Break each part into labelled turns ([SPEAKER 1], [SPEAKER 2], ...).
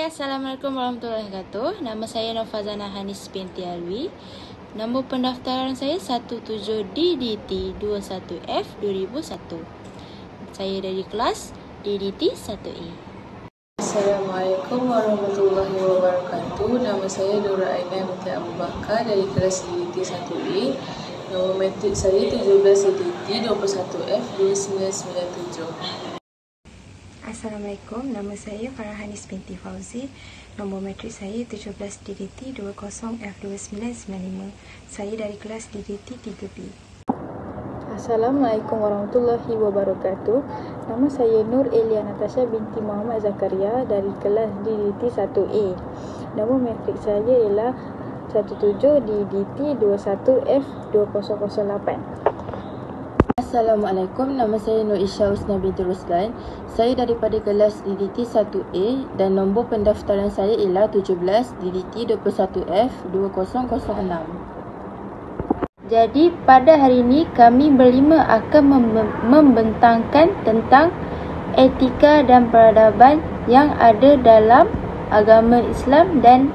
[SPEAKER 1] Assalamualaikum warahmatullahi wabarakatuh. Nama saya Nofazana Hanis binti Alwi. Nombor pendaftaran saya 17DDT 21F 2001. Saya dari kelas DDT 1A.
[SPEAKER 2] Assalamualaikum warahmatullahi wabarakatuh. Nama saya Nura Aina binti Abu Bakar dari kelas DDT 1A. Nombor matrik saya 17DDT 21F 2997.
[SPEAKER 3] Assalamualaikum, nama saya Farah Hanis binti Fauzi. Nombor matrik saya 17DDT 20F2995. Saya dari kelas DDT 3B.
[SPEAKER 4] Assalamualaikum warahmatullahi wabarakatuh. Nama saya Nur Elia Natasha binti Muhammad Zakaria dari kelas DDT 1A. Nombor matrik saya ialah 17DDT 21F 2008.
[SPEAKER 5] Assalamualaikum, nama saya Nur Isha Usna binti Ruslan. Saya daripada kelas DDT 1A dan nombor pendaftaran saya ialah 17 DDT 21F 2006.
[SPEAKER 1] Jadi pada hari ini kami berlima akan membentangkan tentang etika dan peradaban yang ada dalam agama Islam dan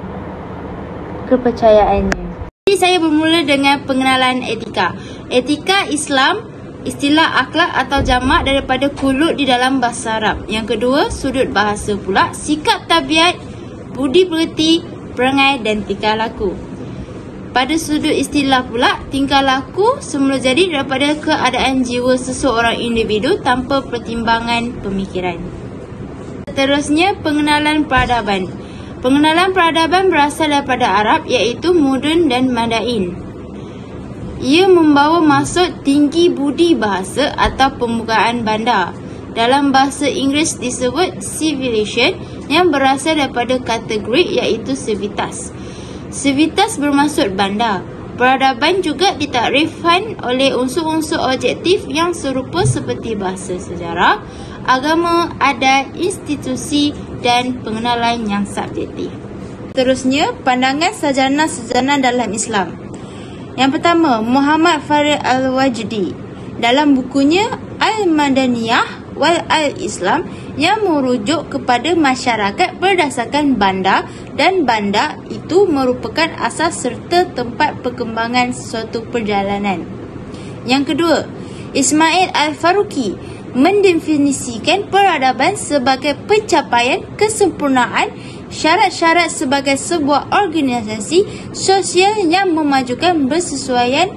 [SPEAKER 1] kepercayaannya. Jadi saya bermula dengan pengenalan etika. Etika Islam, istilah akhlak atau jamak daripada kuluk di dalam bahasa Arab. Yang kedua, sudut bahasa pula, sikap tabiat, budi pekerti, perangai dan tingkah laku. Pada sudut istilah pula, tingkah laku semula jadi daripada keadaan jiwa seseorang individu tanpa pertimbangan pemikiran. Seterusnya, pengenalan peradaban. Pengenalan peradaban berasal daripada Arab iaitu moden dan Mandarin. Ia membawa maksud tinggi budi bahasa atau pembukaan bandar. Dalam bahasa Inggeris disebut civilization yang berasal daripada kata Greek iaitu civitas. Civitas bermaksud bandar. Peradaban juga ditakrifkan oleh unsur-unsur objektif yang serupa seperti bahasa sejarah, agama, adat, institusi dan pengenalan yang subjektif. Seterusnya, pandangan sarjana-sarjana dalam Islam. Yang pertama, Muhammad Farid Al-Wajdi dalam bukunya Al-Madaniyah wal Al-Islam yang merujuk kepada masyarakat berdasarkan bandar dan bandar itu merupakan asas serta tempat perkembangan suatu perjalanan. Yang kedua, Ismail Al-Faruqi mendefinisikan peradaban sebagai pencapaian kesempurnaan syarat-syarat sebagai sebuah organisasi sosial yang memajukan bersesuaian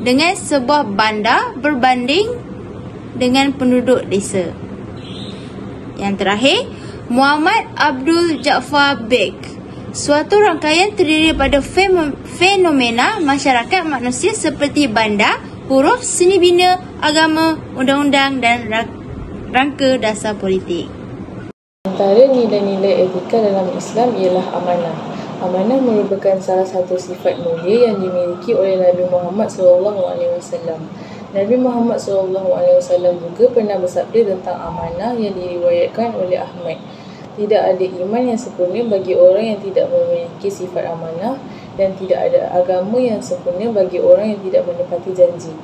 [SPEAKER 1] dengan sebuah bandar berbanding dengan penduduk desa. Yang terakhir, Muhammad Abdul Jaafar Beik. Suatu rangkaian terdiri daripada fenomena masyarakat manusia seperti bandar, huruf, seni bina, agama, undang-undang dan rangka dasar politik.
[SPEAKER 2] Antara nilai-nilai etika dalam Islam ialah amanah. Amanah merupakan salah satu sifat mulia yang dimiliki oleh Nabi Muhammad SAW. Nabi Muhammad SAW juga pernah bersabda tentang amanah yang diriwayatkan oleh Ahmad. Tidak ada iman yang sempurna bagi orang yang tidak memiliki sifat amanah dan tidak ada agama yang sempurna bagi orang yang tidak menepati janji.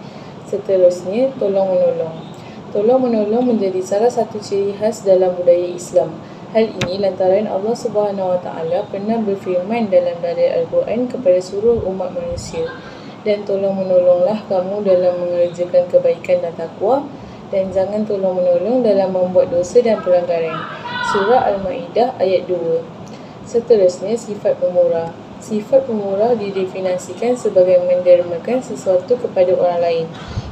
[SPEAKER 2] Seterusnya, tolong-menolong. Tolong-menolong menjadi salah satu ciri khas dalam budaya Islam. Hal ini lantaran Allah Subhanahu Wa Taala pernah berfirman dalam dalil Al-Quran kepada seluruh umat manusia, dan tolong-menolonglah kamu dalam mengerjakan kebaikan dan takwa, dan jangan tolong-menolong dalam membuat dosa dan pelanggaran. Surah Al-Maidah ayat 2. Seterusnya, sifat pemurah. Sifat pemurah didefinisikan sebagai mendermakan sesuatu kepada orang lain.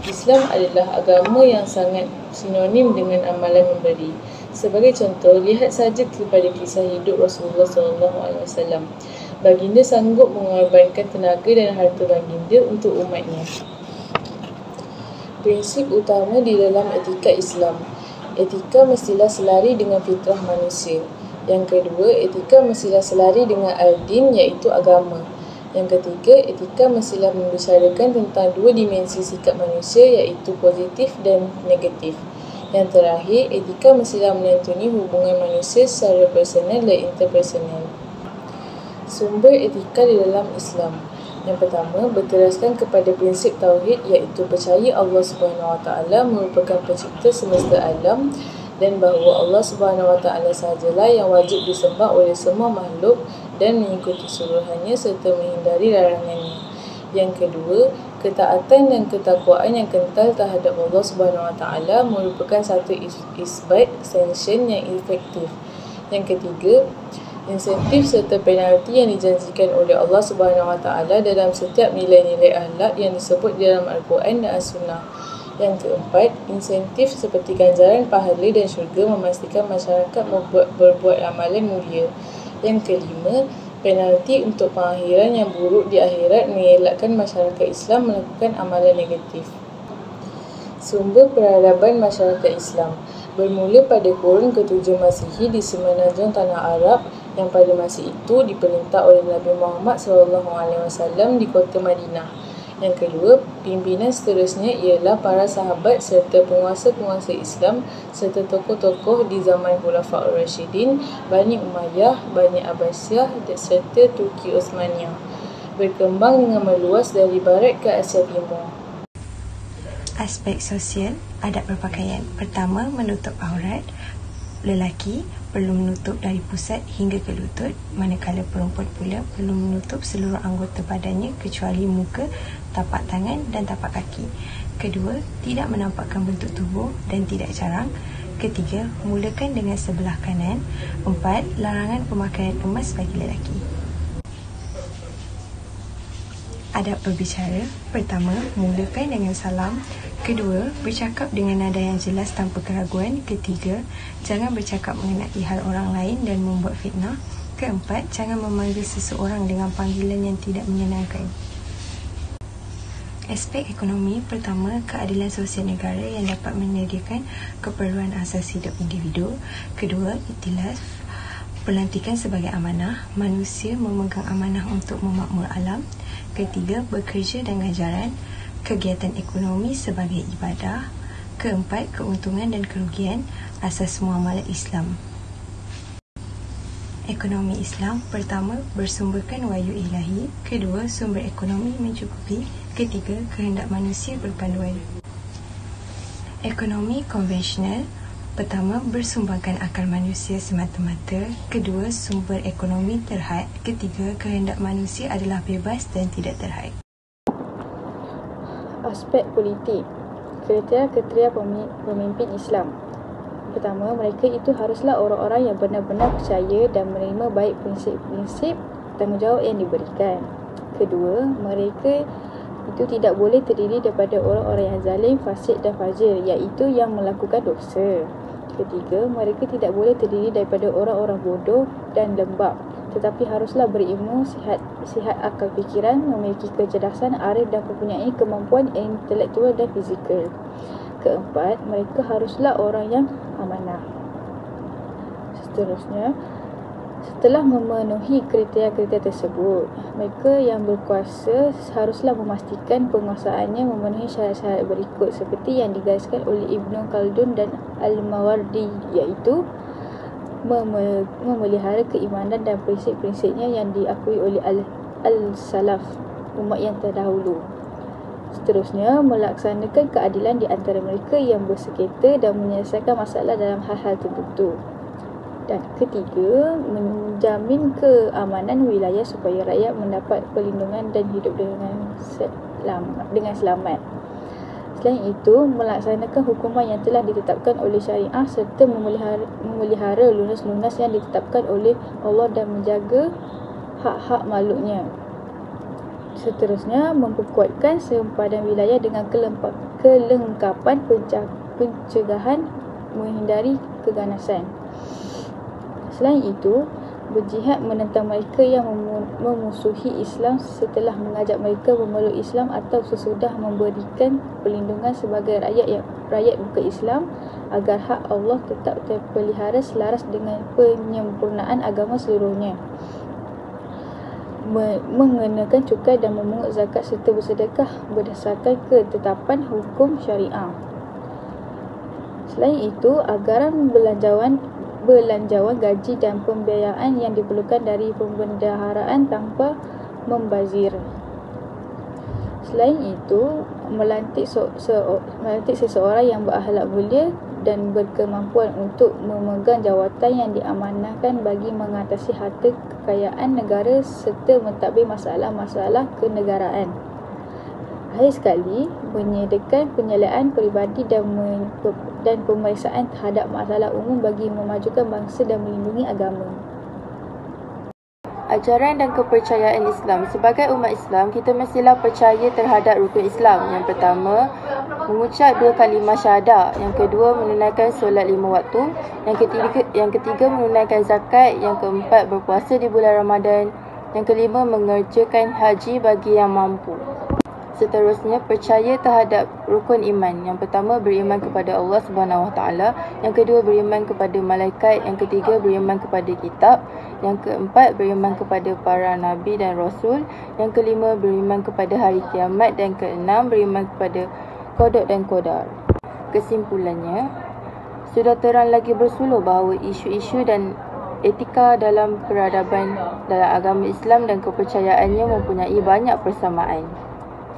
[SPEAKER 2] Islam adalah agama yang sangat sinonim dengan amalan memberi. Sebagai contoh, lihat saja kepada kisah hidup Rasulullah SAW. Baginda sanggup mengorbankan tenaga dan harta baginda untuk umatnya. Prinsip utama di dalam etika Islam. Etika mestilah selari dengan fitrah manusia. Yang kedua, etika mestilah selari dengan al-din iaitu agama. Yang ketiga, etika mestilah membicarakan tentang dua dimensi sikap manusia iaitu positif dan negatif. Yang terakhir, etika mestilah melantuni hubungan manusia secara personal dan interpersonal. Sumber etika di dalam Islam. Yang pertama, berteraskan kepada prinsip tauhid iaitu percaya Allah Subhanahu Wa Taala merupakan pencipta semesta alam dan bahawa Allah Subhanahu Wa Taala sahajalah yang wajib disembah oleh semua makhluk dan mengikuti suruhannya serta menghindari larangannya. Yang kedua, ketaatan dan ketakwaan yang kental terhadap Allah Subhanahu Wa Taala merupakan satu isbat sanction yang efektif. Yang ketiga, insentif serta penalti yang dijanjikan oleh Allah Subhanahu Wa Taala dalam setiap nilai-nilai akhlak yang disebut di dalam Al-Quran dan As-Sunnah. Yang keempat, insentif seperti ganjaran pahala dan syurga memastikan masyarakat berbuat amalan mulia. Yang kelima, penalti untuk pengakhiran yang buruk di akhirat mengelakkan masyarakat Islam melakukan amalan negatif. Sumber peradaban masyarakat Islam bermula pada kurun ke-7 Masihi di semenanjung tanah Arab yang pada masa itu diperintah oleh Nabi Muhammad SAW di kota Madinah. Yang kedua, pimpinan seterusnya ialah para sahabat serta penguasa-penguasa Islam serta tokoh-tokoh di zaman Khulafaur Rasyidin, Bani Umayyah, Bani Abbasiyah serta Turki Osmaniyah, berkembang dengan meluas dari barat ke Asia Timur.
[SPEAKER 3] Aspek sosial, adab berpakaian. Pertama, menutup aurat. Lelaki perlu menutup dari pusat hingga ke lutut, manakala perempuan pula perlu menutup seluruh anggota badannya kecuali muka, tapak tangan dan tapak kaki. Kedua, tidak menampakkan bentuk tubuh dan tidak jarang. Ketiga, mulakan dengan sebelah kanan. Empat, larangan pemakaian emas bagi lelaki. Adab berbicara. Pertama, mulakan dengan salam. Kedua, bercakap dengan nada yang jelas tanpa keraguan. Ketiga, jangan bercakap mengenai hal orang lain dan membuat fitnah. Keempat, jangan memanggil seseorang dengan panggilan yang tidak menyenangkan. Aspek ekonomi. Pertama, keadilan sosial negara yang dapat menyediakan keperluan asas hidup individu. Kedua, iktilaf, pelantikan sebagai amanah. Manusia memegang amanah untuk memakmur alam. Ketiga, bekerja dan ganjaran. Kegiatan ekonomi sebagai ibadah. Keempat, keuntungan dan kerugian asas muamalah Islam. Ekonomi Islam. Pertama, bersumberkan wahyu ilahi. Kedua, sumber ekonomi mencukupi. Ketiga, kehendak manusia berpanduan. Ekonomi konvensional. Pertama, bersumbangkan akal manusia semata-mata. Kedua, sumber ekonomi terhad. Ketiga, kehendak manusia adalah bebas dan tidak terhad.
[SPEAKER 4] Aspek politik. Kriteria pemimpin Islam. Pertama, mereka itu haruslah orang-orang yang benar-benar percaya dan menerima baik prinsip-prinsip tanggungjawab yang diberikan. Kedua, mereka itu tidak boleh terdiri daripada orang-orang yang zalim, fasik dan fajir, iaitu yang melakukan dosa. Ketiga, mereka tidak boleh terdiri daripada orang-orang bodoh dan lembab, tetapi haruslah berilmu, sihat akal fikiran, memiliki kecerdasan, arif dan mempunyai kemampuan intelektual dan fizikal. Keempat, mereka haruslah orang yang amanah. Seterusnya, setelah memenuhi kriteria-kriteria tersebut, mereka yang berkuasa haruslah memastikan penguasaannya memenuhi syarat-syarat berikut seperti yang digariskan oleh Ibn Khaldun dan Al-Mawardi, iaitu memelihara keimanan dan prinsip-prinsipnya yang diakui oleh Al-Salaf, umat yang terdahulu. Seterusnya, melaksanakan keadilan di antara mereka yang bersengketa dan menyelesaikan masalah dalam hal-hal tertentu. Dan ketiga, menjamin keamanan wilayah supaya rakyat mendapat perlindungan dan hidup dengan selamat. Selain itu, melaksanakan hukuman yang telah ditetapkan oleh syariah serta memelihara lunas-lunas yang ditetapkan oleh Allah dan menjaga hak-hak makhluknya. Seterusnya, memperkuatkan sempadan wilayah dengan kelengkapan pencegahan menghindari keganasan. Selain itu, berjihad menentang mereka yang memusuhi Islam setelah mengajak mereka memeluk Islam atau sesudah memberikan perlindungan sebagai rakyat bukan Islam agar hak Allah tetap terpelihara selaras dengan penyempurnaan agama seluruhnya. Mengenakan cukai dan memungut zakat serta bersedekah berdasarkan ketetapan hukum syariah. Selain itu, anggaran belanjawan gaji dan pembiayaan yang diperlukan dari pembendaharaan tanpa membazir. Selain itu, melantik seseorang yang berakhlak mulia dan berkemampuan untuk memegang jawatan yang diamanahkan bagi mengatasi harta kekayaan negara serta mentadbir masalah-masalah kenegaraan. Akhir sekali, menyediakan penyelidikan peribadi dan pemeriksaan terhadap masalah umum bagi memajukan bangsa dan melindungi agama.
[SPEAKER 5] Ajaran dan kepercayaan Islam. Sebagai umat Islam, kita mestilah percaya terhadap rukun Islam. Yang pertama, mengucap 2 kalimah syahadah. Yang kedua, menunaikan solat 5 waktu. Yang ketiga, menunaikan zakat. Yang keempat, berpuasa di bulan Ramadan. Yang kelima, mengerjakan haji bagi yang mampu. Seterusnya, percaya terhadap rukun iman. Yang pertama, beriman kepada Allah SWT. Yang kedua, beriman kepada malaikat. Yang ketiga, beriman kepada kitab. Yang keempat, beriman kepada para nabi dan rasul. Yang kelima, beriman kepada hari kiamat. Dan keenam, beriman kepada qada dan qadar. Kesimpulannya, sudah terang lagi bersuluh bahawa isu-isu dan etika dalam peradaban dalam agama Islam dan kepercayaannya mempunyai banyak persamaan.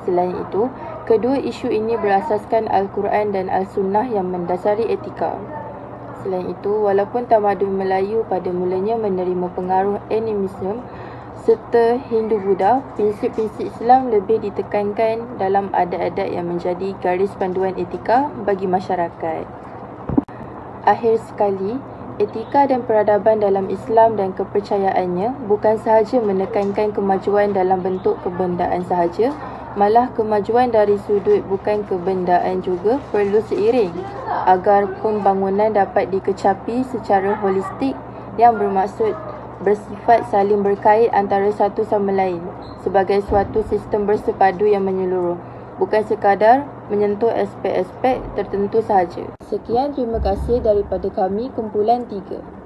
[SPEAKER 5] Selain itu, kedua isu ini berasaskan Al-Quran dan Al-Sunnah yang mendasari etika. Selain itu, walaupun tamadun Melayu pada mulanya menerima pengaruh animisme serta Hindu-Buddha, prinsip-prinsip Islam lebih ditekankan dalam adat-adat yang menjadi garis panduan etika bagi masyarakat. Akhir sekali, etika dan peradaban dalam Islam dan kepercayaannya bukan sahaja menekankan kemajuan dalam bentuk kebendaan sahaja, malah kemajuan dari sudut bukan kebendaan juga perlu seiring agar pembangunan dapat dikecapi secara holistik yang bermaksud bersifat saling berkait antara satu sama lain sebagai suatu sistem bersepadu yang menyeluruh, bukan sekadar menyentuh aspek-aspek tertentu sahaja. Sekian, terima kasih daripada kami kumpulan 3.